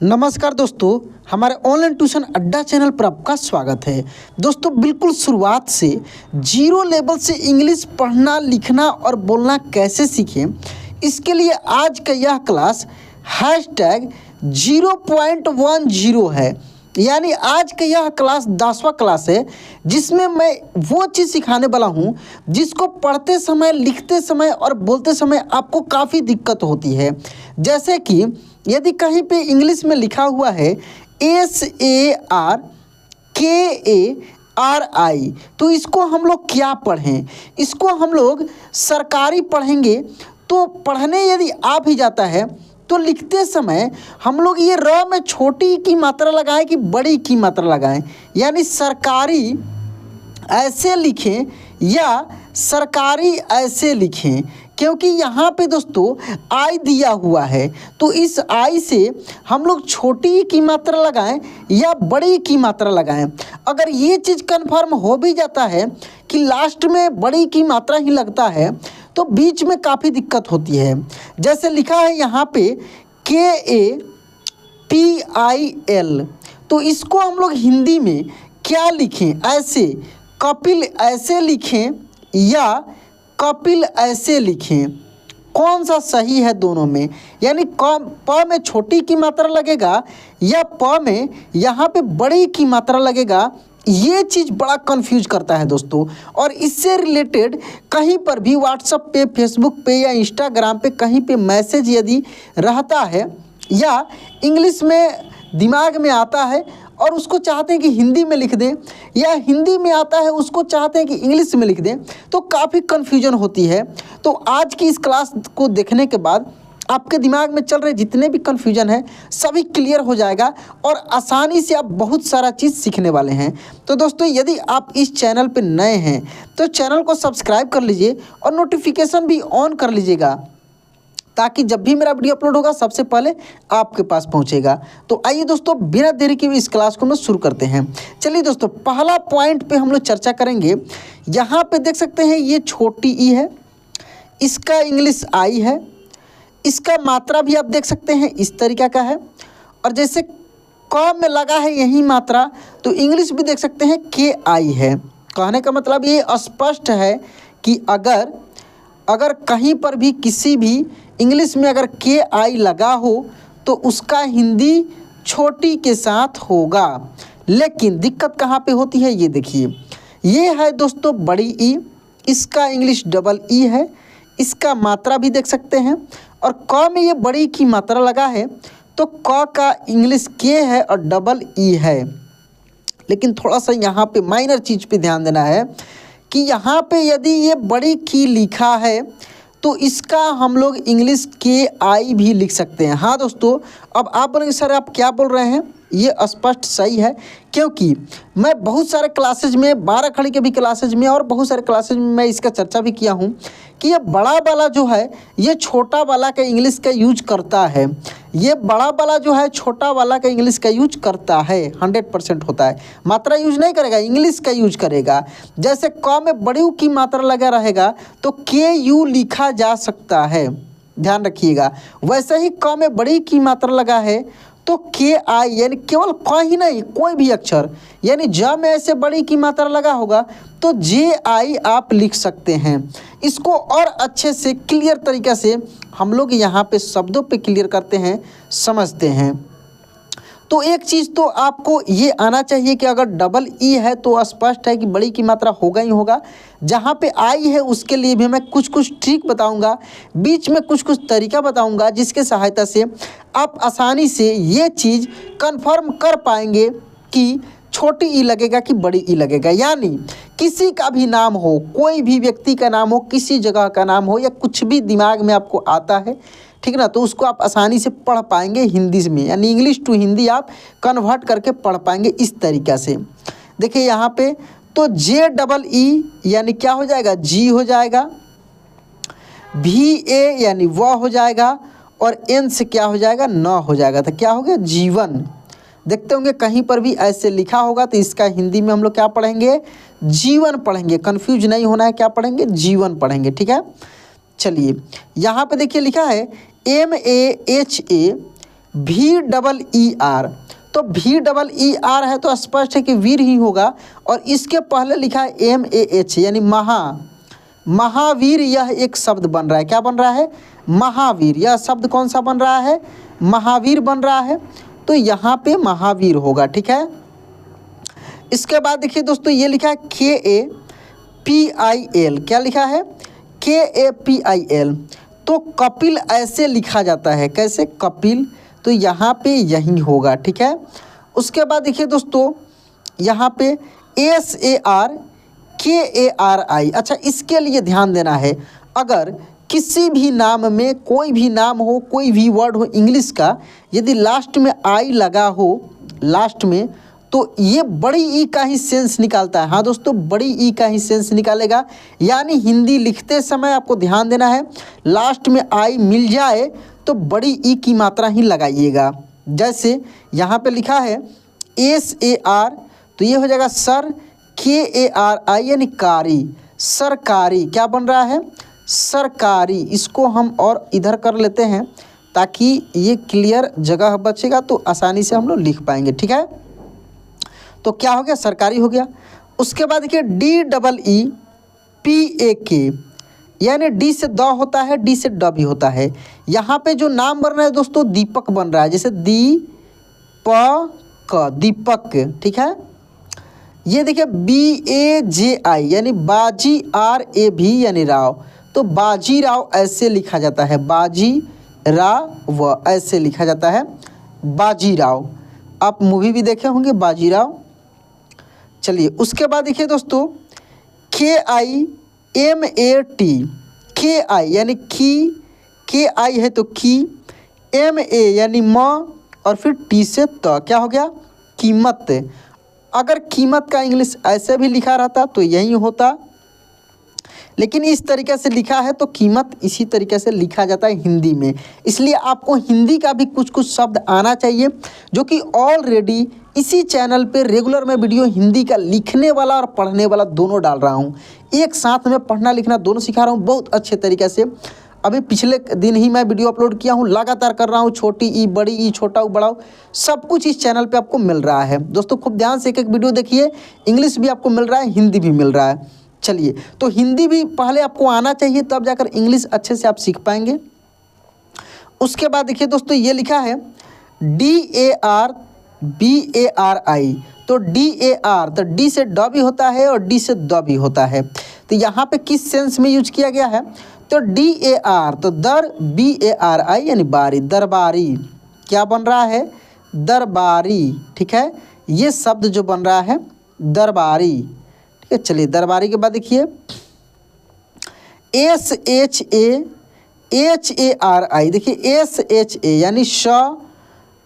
नमस्कार दोस्तों, हमारे ऑनलाइन ट्यूशन अड्डा चैनल पर आपका स्वागत है। दोस्तों बिल्कुल शुरुआत से जीरो लेवल से इंग्लिश पढ़ना, लिखना और बोलना कैसे सीखें, इसके लिए आज का यह क्लास #0.10 है। यानी आज का यह क्लास 10वां क्लास है, जिसमें मैं वो चीज़ सिखाने वाला हूँ जिसको पढ़ते समय, लिखते समय और बोलते समय आपको काफ़ी दिक्कत होती है। जैसे कि यदि कहीं पे इंग्लिश में लिखा हुआ है SARKARI, तो इसको हम लोग क्या पढ़ें? इसको हम लोग सरकारी पढ़ेंगे। तो पढ़ने यदि आ भी जाता है तो लिखते समय हम लोग ये र में छोटी की मात्रा लगाएं कि बड़ी की मात्रा लगाएं, यानी सरकारी ऐसे लिखें या सरकारी ऐसे लिखें, क्योंकि यहाँ पे दोस्तों आई दिया हुआ है। तो इस आई से हम लोग छोटी की मात्रा लगाएं या बड़ी की मात्रा लगाएं। अगर ये चीज़ कन्फर्म हो भी जाता है कि लास्ट में बड़ी की मात्रा ही लगता है तो बीच में काफ़ी दिक्कत होती है। जैसे लिखा है यहाँ पे KAPIL, तो इसको हम लोग हिंदी में क्या लिखें? ऐसे कपिल ऐसे लिखें या कपिल ऐसे लिखें? कौन सा सही है दोनों में? यानी प में छोटी की मात्रा लगेगा या प में यहाँ पे बड़ी की मात्रा लगेगा? ये चीज़ बड़ा कंफ्यूज करता है दोस्तों। और इससे रिलेटेड कहीं पर भी व्हाट्सएप पे, फेसबुक पे या इंस्टाग्राम पे कहीं पे मैसेज यदि रहता है या इंग्लिश में दिमाग में आता है और उसको चाहते हैं कि हिंदी में लिख दें, या हिंदी में आता है उसको चाहते हैं कि इंग्लिश में लिख दें, तो काफ़ी कन्फ्यूजन होती है। तो आज की इस क्लास को देखने के बाद आपके दिमाग में चल रहे जितने भी कन्फ्यूजन है सभी क्लियर हो जाएगा और आसानी से आप बहुत सारा चीज़ सीखने वाले हैं। तो दोस्तों यदि आप इस चैनल पर नए हैं तो चैनल को सब्सक्राइब कर लीजिए और नोटिफिकेशन भी ऑन कर लीजिएगा, ताकि जब भी मेरा वीडियो अपलोड होगा सबसे पहले आपके पास पहुंचेगा। तो आइए दोस्तों बिना देरी के इस क्लास को हम शुरू करते हैं। चलिए दोस्तों, पहला पॉइंट पे हम लोग चर्चा करेंगे। यहाँ पे देख सकते हैं ये छोटी ई है, इसका इंग्लिश आई है, इसका मात्रा भी आप देख सकते हैं इस तरीका का है। और जैसे क में लगा है यही मात्रा, तो इंग्लिश भी देख सकते हैं KI है। कहने का मतलब ये स्पष्ट है कि अगर कहीं पर भी किसी भी इंग्लिश में अगर KI लगा हो तो उसका हिंदी छोटी के साथ होगा। लेकिन दिक्कत कहाँ पे होती है, ये देखिए, ये है दोस्तों बड़ी ई, इसका इंग्लिश डबल ई है, इसका मात्रा भी देख सकते हैं। और क में ये बड़ी की मात्रा लगा है तो क का इंग्लिश K है और डबल ई है। लेकिन थोड़ा सा यहाँ पे माइनर चीज़ पे ध्यान देना है कि यहाँ पे यदि ये बड़ी की लिखा है तो इसका हम लोग इंग्लिश KI भी लिख सकते हैं। हाँ दोस्तों, अब आप बोलेंगे सर आप क्या बोल रहे हैं, ये स्पष्ट सही है, क्योंकि मैं बहुत सारे क्लासेज में, 12 खड़ी के भी क्लासेज में और बहुत सारे क्लासेज में मैं इसका चर्चा भी किया हूँ कि ये बड़ा वाला जो है ये छोटा वाला का इंग्लिश का यूज करता है, ये बड़ा वाला जो है छोटा वाला का इंग्लिश का यूज करता है, 100% होता है। मात्रा यूज नहीं करेगा, इंग्लिश का यूज करेगा। जैसे क में बड़ी की मात्रा लगा रहेगा तो KU लिखा जा सकता है, ध्यान रखिएगा। वैसे ही क में बड़ी की मात्रा लगा है तो KI, यानी केवल क ही नहीं, कोई भी अक्षर, यानी ज में ऐसे बड़ी की मात्रा लगा होगा तो JI आप लिख सकते हैं। इसको और अच्छे से क्लियर तरीक़े से हम लोग यहाँ पे शब्दों पे क्लियर करते हैं, समझते हैं। तो एक चीज़ तो आपको ये आना चाहिए कि अगर डबल ई है तो स्पष्ट है कि बड़ी की मात्रा होगा ही होगा। जहाँ पे आई है उसके लिए भी मैं कुछ कुछ ट्रिक बताऊंगा, बीच में कुछ कुछ तरीका बताऊंगा, जिसके सहायता से आप आसानी से ये चीज़ कंफर्म कर पाएंगे कि छोटी ई लगेगा कि बड़ी ई लगेगा। यानी किसी का भी नाम हो, कोई भी व्यक्ति का नाम हो, किसी जगह का नाम हो, या कुछ भी दिमाग में आपको आता है, ठीक ना, तो उसको आप आसानी से पढ़ पाएंगे हिंदी में, यानी इंग्लिश टू हिंदी आप कन्वर्ट करके पढ़ पाएंगे इस तरीक़ा से। देखिए यहाँ पे तो JEE यानी क्या हो जाएगा, जी हो जाएगा, VA यानी वह हो जाएगा, और N से क्या हो जाएगा, न हो जाएगा, तो क्या हो गया, जीवन। देखते होंगे कहीं पर भी ऐसे लिखा होगा तो इसका हिंदी में हम लोग क्या पढ़ेंगे, जीवन पढ़ेंगे। कन्फ्यूज नहीं होना है, क्या पढ़ेंगे, जीवन पढ़ेंगे, ठीक है। चलिए यहाँ पे देखिए लिखा है MAHA VEER, तो VEER है तो स्पष्ट है कि वीर ही होगा। और इसके पहले लिखा है MAH यानी महावीर, यह एक शब्द बन रहा है। क्या बन रहा है? महावीर। यह शब्द कौन सा बन रहा है? महावीर बन रहा है, तो यहाँ पे महावीर होगा। ठीक है। इसके बाद देखिए दोस्तों, ये लिखा है KAPIL। क्या लिखा है? KAPIL। तो कपिल ऐसे लिखा जाता है। कैसे? कपिल। तो यहाँ पे यही होगा। ठीक है। उसके बाद देखिए दोस्तों, यहाँ पे SARKARI। अच्छा, इसके लिए ध्यान देना है, अगर किसी भी नाम में कोई भी नाम हो, कोई भी वर्ड हो इंग्लिश का, यदि लास्ट में आई लगा हो लास्ट में, तो ये बड़ी ई का ही सेंस निकालता है। हाँ दोस्तों, बड़ी ई का ही सेंस निकालेगा। यानी हिंदी लिखते समय आपको ध्यान देना है, लास्ट में आई मिल जाए तो बड़ी ई की मात्रा ही लगाइएगा। जैसे यहाँ पे लिखा है SAR, तो ये हो जाएगा सर। KARI यानी कारी, सरकारी। क्या बन रहा है? सरकारी। इसको हम और इधर कर लेते हैं ताकि ये क्लियर जगह बचेगा, तो आसानी से हम लोग लिख पाएंगे। ठीक है। तो क्या हो गया? सरकारी हो गया। उसके बाद देखिए DEEPAK, यानी डी से द होता है, डी से ड भी होता है। यहाँ पे जो नाम बन रहा है दोस्तों, दीपक बन रहा है। जैसे दीपक। ठीक है। ये देखिए BAJI यानी बाजी, RAV यानी राव। तो बाजीराव ऐसे लिखा जाता है, बाजीराव ऐसे लिखा जाता है, बाजीराव। आप मूवी भी देखे होंगे बाजीराव। चलिए, उसके बाद देखिए दोस्तों KIMAT, KI यानी की, KI है तो की, MA यानी म, और फिर T से त। क्या हो गया? कीमत। अगर कीमत का इंग्लिश ऐसे भी लिखा रहता तो यही होता, लेकिन इस तरीके से लिखा है तो कीमत इसी तरीके से लिखा जाता है हिंदी में। इसलिए आपको हिंदी का भी कुछ कुछ शब्द आना चाहिए, जो कि ऑलरेडी इसी चैनल पे रेगुलर मैं वीडियो हिंदी का लिखने वाला और पढ़ने वाला दोनों डाल रहा हूँ। एक साथ में पढ़ना लिखना दोनों सिखा रहा हूँ बहुत अच्छे तरीके से। अभी पिछले दिन ही मैं वीडियो अपलोड किया हूँ, लगातार कर रहा हूँ। छोटी ई, बड़ी ई, छोटा ऊ, बड़ा ऊ, सब कुछ इस चैनल पे आपको मिल रहा है। दोस्तों खूब ध्यान से एक एक वीडियो देखिए, इंग्लिश भी आपको मिल रहा है, हिंदी भी मिल रहा है। चलिए, तो हिंदी भी पहले आपको आना चाहिए, तब जाकर इंग्लिश अच्छे से आप सीख पाएंगे। उसके बाद देखिए दोस्तों, ये लिखा है DARBARI। तो DAR, तो डी से ड भी होता है और डी से द भी होता है। तो यहाँ पे किस सेंस में यूज किया गया है? तो DAR, तो BARI यानी बारी, दरबारी। क्या बन रहा है? दरबारी। ठीक है। ये शब्द जो बन रहा है दरबारी। ठीक है। चलिए, दरबारी के बाद देखिए SHAHARI। देखिए SHA यानी श,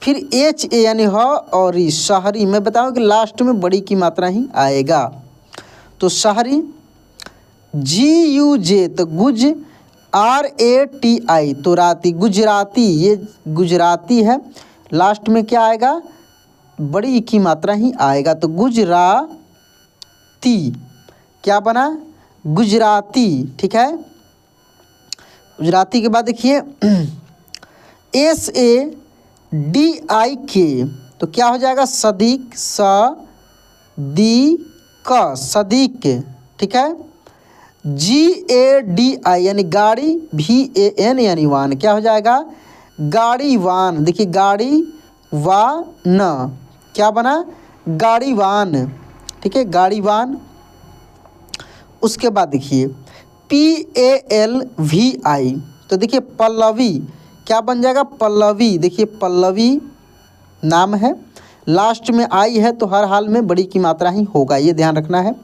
फिर HA यानी ह, और ई शहरी। मैं बताऊं कि लास्ट में बड़ी की मात्रा ही आएगा, तो शहरी। GUJ, तो गुज, RATI, तो राती, गुजराती। ये गुजराती है, लास्ट में क्या आएगा? बड़ी की मात्रा ही आएगा, तो गुजराती। क्या बना? गुजराती। ठीक है। गुजराती के बाद देखिए SADIK, तो क्या हो जाएगा? सदीक, सदीक। ठीक है। GADI यानी गाड़ी, VAN यानी वान। क्या हो जाएगा? गाड़ी वान। देखिए गाड़ी वान, क्या बना? गाड़ी वान। ठीक है, गाड़ी वान। उसके बाद देखिए PALVI, तो देखिए पल्लवी। क्या बन जाएगा? पल्लवी। देखिए पल्लवी नाम है, लास्ट में आई है तो हर हाल में बड़ी की मात्रा ही होगा, ये ध्यान रखना है।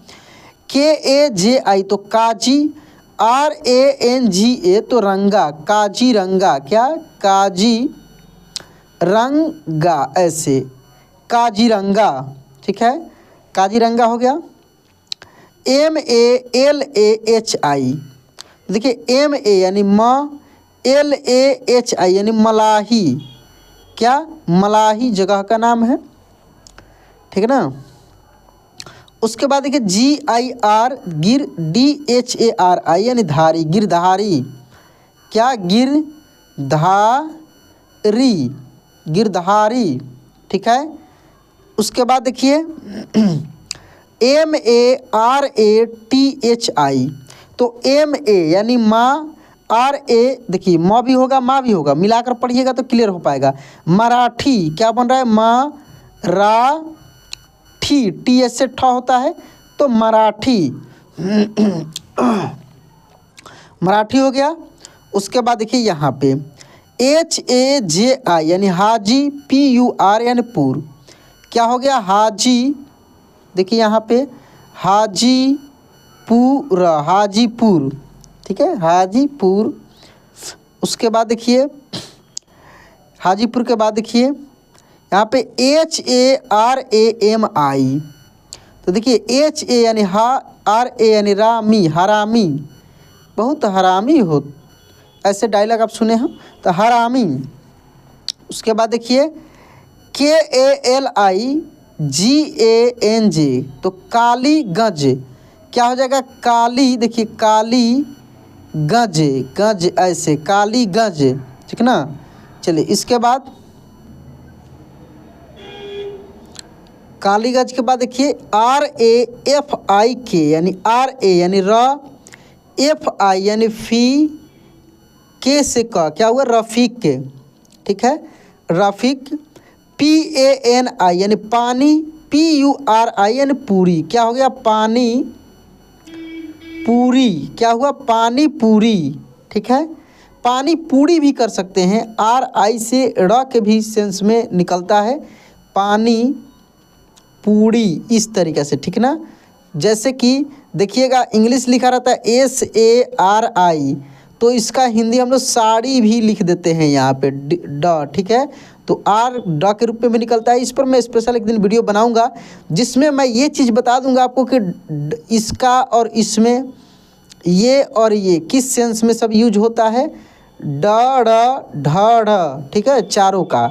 KAJI, तो काजी, RANGA, तो रंगा, काजी रंगा। क्या? काजी रंगा, ऐसे काजीरंगा। ठीक है, काजीरंगा हो गया। MALAHI, देखिए MA यानी म, LAHI यानी मलाही। क्या? मलाही जगह का नाम है। ठीक है ना। उसके बाद देखिए GIR, गिर, DHARI यानी धारी, गिरधारी। क्या? गिरधारी। गिरधारी, ठीक है। उसके बाद देखिए MARATHI, तो MA यानी माँ, RA देखिए माँ भी होगा माँ भी होगा, मिलाकर पढ़िएगा तो क्लियर हो पाएगा। मराठी क्या बन रहा है, माँ रा ठी, टी से ठ होता है तो मराठी मराठी हो गया। उसके बाद देखिए यहाँ पे HAJI यानी हाजी, PUR यानी पुर, क्या हो गया हाजी, देखिए यहाँ पे हाजीपुर, हाजीपुर, ठीक है हाजीपुर। उसके बाद देखिए हाजीपुर के बाद देखिए यहाँ पे HARAMI, तो देखिए HA यानी RA यानी रामी, हरामी, बहुत हरामी हो, ऐसे डायलॉग आप सुने हैं तो हरामी। उसके बाद देखिए KALIGANJ, तो कालीगंज, क्या हो जाएगा काली, देखिए काली गंज, गंज ऐसे कालीगंज, ठीक ना। चलिए इसके बाद कालीगंज के बाद देखिए RAFIK यानी RA यानी र, FI यानी फी, के से का क्या हुआ रफ़ीक के, ठीक है रफ़ीक। PANI यानी पानी, PURI यानी पूरी, क्या हो गया पानी पूरी, क्या हुआ पानी पूरी, ठीक है। पानी पूरी भी कर सकते हैं, RI से र के भी सेंस में निकलता है, पानी पूरी, इस तरीके से, ठीक ना। जैसे कि देखिएगा इंग्लिश लिखा रहता है SARI, तो इसका हिंदी हम लोग साड़ी भी लिख देते हैं यहाँ पे ड, ठीक है, तो आर ड के रूप में भी निकलता है। इस पर मैं स्पेशल एक दिन वीडियो बनाऊंगा जिसमें मैं ये चीज़ बता दूंगा आपको कि इसका और इसमें ये और ये किस सेंस में सब यूज होता है, ड ड़ ढ ढ, ठीक है चारों का।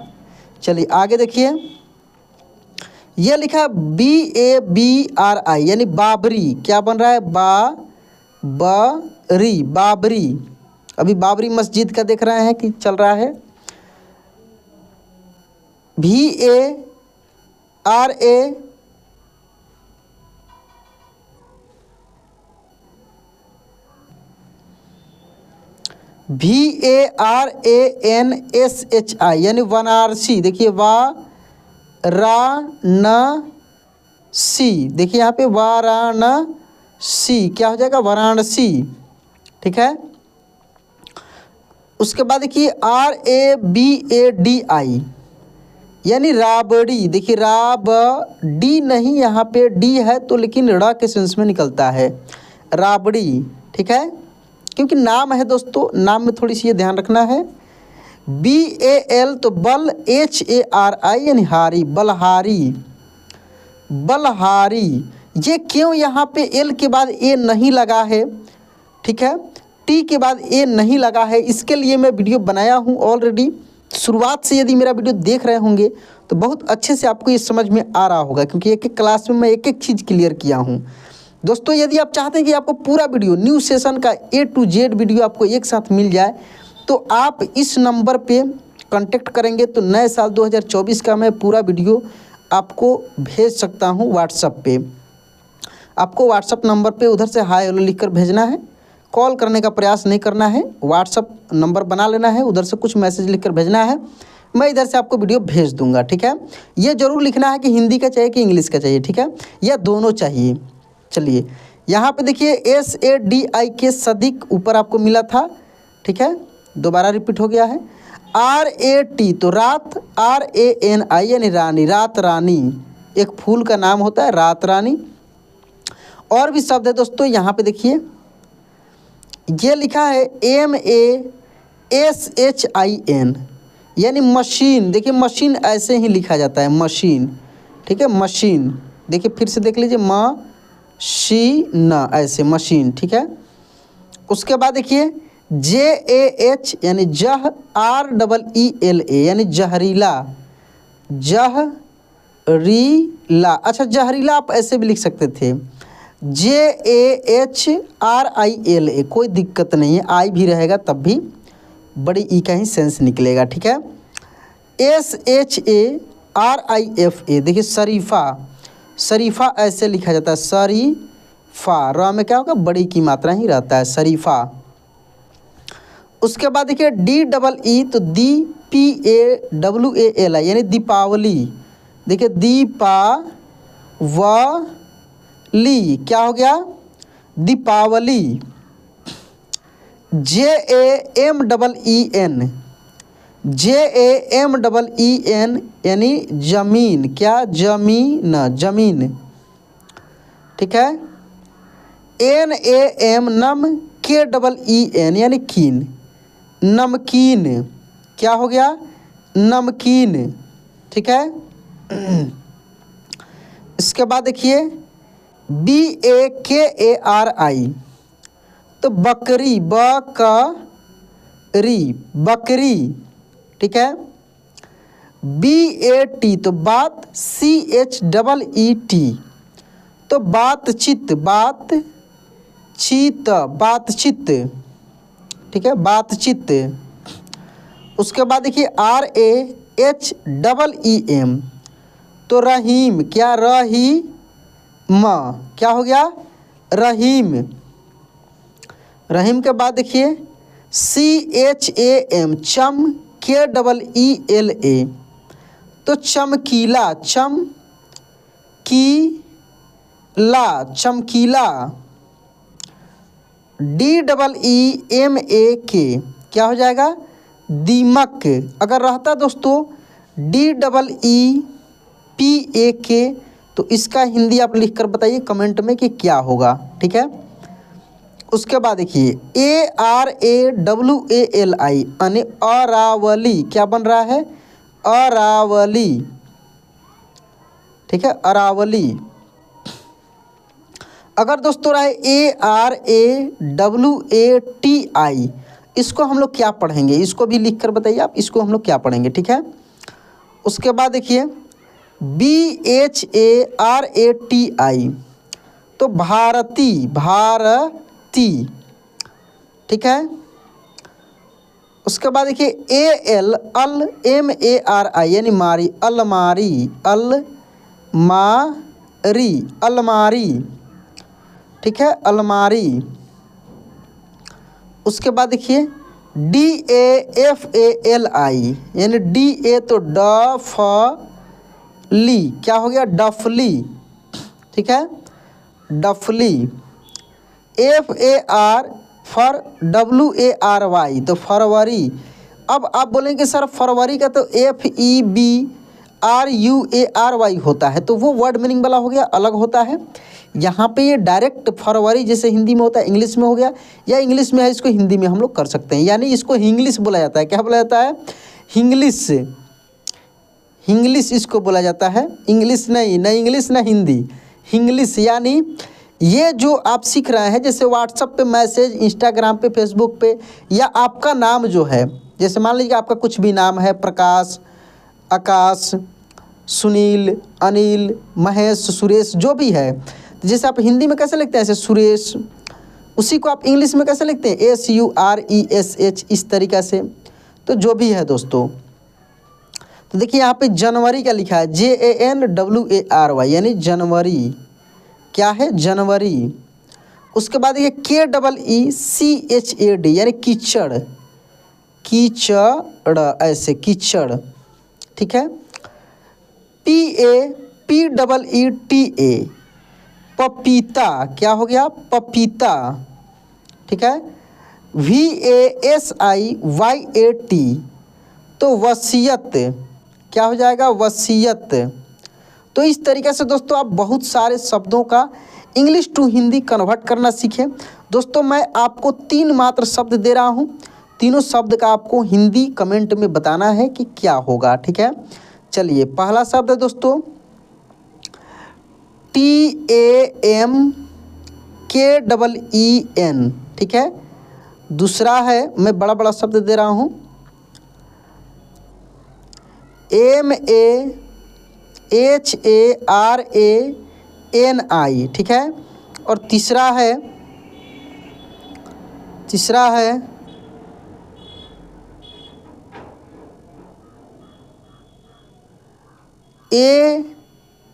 चलिए आगे देखिए ये लिखा BABRI यानी बाबरी, क्या बन रहा है बाबरी, बाबरी, अभी बाबरी मस्जिद का देख रहे हैं कि चल रहा है। VARANSHI यानी वाराणसी, देखिए वाराणसी, देखिए यहाँ पे वाराणसी, क्या हो जाएगा वाराणसी, ठीक है। उसके बाद देखिए RABADI यानी राबड़ी, देखिए डी नहीं यहाँ पे डी है तो लेकिन ड़ के सेंस में निकलता है राबड़ी, ठीक है, क्योंकि नाम है दोस्तों, नाम में थोड़ी सी ये ध्यान रखना है। BAL तो बल, HARI यानी हारी, बलहारी, बलहारी। ये क्यों यहाँ पे एल के बाद ए नहीं लगा है, ठीक है, टी के बाद ए नहीं लगा है, इसके लिए मैं वीडियो बनाया हूँ ऑलरेडी। शुरुआत से यदि मेरा वीडियो देख रहे होंगे तो बहुत अच्छे से आपको ये समझ में आ रहा होगा, क्योंकि एक एक क्लास में मैं एक एक चीज़ क्लियर किया हूँ। दोस्तों यदि आप चाहते हैं कि आपको पूरा वीडियो न्यू सेशन का A to Z वीडियो आपको एक साथ मिल जाए तो आप इस नंबर पे कांटेक्ट करेंगे तो नए साल 2024 का मैं पूरा वीडियो आपको भेज सकता हूँ व्हाट्सएप पे। आपको व्हाट्सएप नंबर पे उधर से हाय हेलो लिखकर भेजना है, कॉल करने का प्रयास नहीं करना है, व्हाट्सएप नंबर बना लेना है, उधर से कुछ मैसेज लिखकर भेजना है, मैं इधर से आपको वीडियो भेज दूंगा, ठीक है। ये ज़रूर लिखना है कि हिंदी का चाहिए कि इंग्लिश का चाहिए, ठीक है, या दोनों चाहिए। चलिए यहाँ पे देखिए SADI सदिक ऊपर आपको मिला था, ठीक है, दोबारा रिपीट हो गया है। RAT तो रात, RANI यानी रानी, रात रानी, एक फूल का नाम होता है रात रानी। और भी शब्द है दोस्तों, यहाँ पे देखिए ये लिखा है MASHIN यानी मशीन, देखिए मशीन ऐसे ही लिखा जाता है मशीन, ठीक है मशीन, देखिए फिर से देख लीजिए मशीन, ऐसे मशीन, ठीक है। उसके बाद देखिए JAH यानी जह, REELA यानी जहरीला, जहरीला, अच्छा जहरीला आप ऐसे भी लिख सकते थे, JAHRILA, कोई दिक्कत नहीं है, आई भी रहेगा तब भी बड़ी ई का ही सेंस निकलेगा, ठीक है। SHARIFA, देखिए शरीफा, शरीफा ऐसे लिखा जाता है, शरीफा, र में क्या होगा, बड़ी की मात्रा ही रहता है, शरीफा। उसके बाद देखिए DEE, तो DPAWALI यानी दीपावली, देखिए दीपावली क्या हो गया, दीपावली। JAMEEN, JAMEEN यानी जमीन, क्या, जमीन, जमीन, ठीक है। NAMKEEN यानी कीन, नमकीन, क्या हो गया, नमकीन, ठीक है। इसके बाद देखिए BAKARI, तो बकरी, बकरी, बकरी, ठीक है। BAT, तो बात, CHEET, तो बातचीत, बातचीत, बातचीत, ठीक है, बातचीत। उसके बाद देखिए RAHEEM, तो रहीम, क्या, रहीम, क्या हो गया, रहीम। रहीम के बाद देखिए CHAM, KEELA, तो चमकीला, चमकीला, चमकीला। DEEMAK, क्या हो जाएगा, दीमक। अगर रहता दोस्तों DEEPAK, तो इसका हिंदी आप लिखकर बताइए कमेंट में कि क्या होगा, ठीक है। उसके बाद देखिए ARAWALI यानी अरावली, क्या बन रहा है, अरावली, ठीक है, अरावली। अगर दोस्तों रहे ARAWATI, इसको हम लोग क्या पढ़ेंगे, इसको भी लिखकर बताइए आप, इसको हम लोग क्या पढ़ेंगे, ठीक है। उसके बाद देखिए BHARATI, तो भारती, भारती, ठीक है। उसके बाद देखिए ALMARI यानी मारी, अलमारी, अलमारी, अलमारी, ठीक है, अलमारी। उसके बाद देखिए DAFALI यानी DA, तो डफली, क्या हो गया, डफली, ठीक है, डफली। FAR फॉर WARY, तो फरवरी। अब आप बोलेंगे सर फरवरी का तो FEBRUARY होता है, तो वो वर्ड मीनिंग वाला हो गया, अलग होता है। यहाँ पे ये डायरेक्ट फरवरी जैसे हिंदी में होता है, इंग्लिश में हो गया, या इंग्लिश में है इसको हिंदी में हम लोग कर सकते हैं, यानी इसको इंग्लिश बोला जाता है, क्या बोला जाता है, इंग्लिश, इंग्लिश इसको बोला जाता है, इंग्लिश नहीं, न इंग्लिश न हिंदी, इंग्लिश। यानी ये जो आप सीख रहे हैं, जैसे व्हाट्सएप पे मैसेज, इंस्टाग्राम पे, फेसबुक पे, या आपका नाम जो है, जैसे मान लीजिए आपका कुछ भी नाम है, प्रकाश, आकाश, सुनील, अनिल, महेश, सुरेश, जो भी है, तो जैसे आप हिंदी में कैसे लिखते हैं ऐसे सुरेश, उसी को आप इंग्लिश में कैसे लिखते हैं SURESH, इस तरीक़ा से। तो जो भी है दोस्तों, तो देखिए यहाँ पे जनवरी का लिखा है JANWARY यानी जनवरी, क्या है, जनवरी। उसके बाद ये KEECHAD यानी कीचड़, कीचड़, ऐसे कीचड़, ठीक है। PAPEETA पपीता, क्या हो गया, पपीता, ठीक है। VASIYAT तो वसीयत, क्या हो जाएगा, वसीयत। तो इस तरीके से दोस्तों आप बहुत सारे शब्दों का इंग्लिश टू हिंदी कन्वर्ट करना सीखें। दोस्तों मैं आपको 3 मात्र शब्द दे रहा हूँ, तीनों शब्द का आपको हिंदी कमेंट में बताना है कि क्या होगा, ठीक है। चलिए पहला शब्द है दोस्तों TAMKEEN, ठीक है। दूसरा है, मैं बड़ा बड़ा शब्द दे रहा हूँ, MAHARANI, ठीक है। और तीसरा है ABKARI,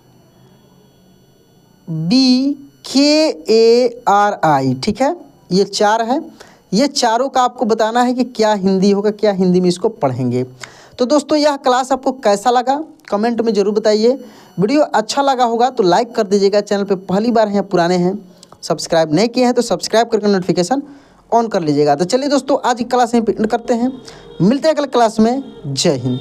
ठीक है, ये 4 है। ये चारों का आपको बताना है कि क्या हिंदी होगा, क्या हिंदी में इसको पढ़ेंगे। तो दोस्तों यह क्लास आपको कैसा लगा कमेंट में ज़रूर बताइए। वीडियो अच्छा लगा होगा तो लाइक कर दीजिएगा। चैनल पे पहली बार हैं या पुराने हैं, सब्सक्राइब नहीं किए हैं तो सब्सक्राइब करके नोटिफिकेशन ऑन कर लीजिएगा। तो चलिए दोस्तों आज की क्लास यहीं पे एंड करते हैं, मिलते हैं अगले क्लास में। जय हिंद।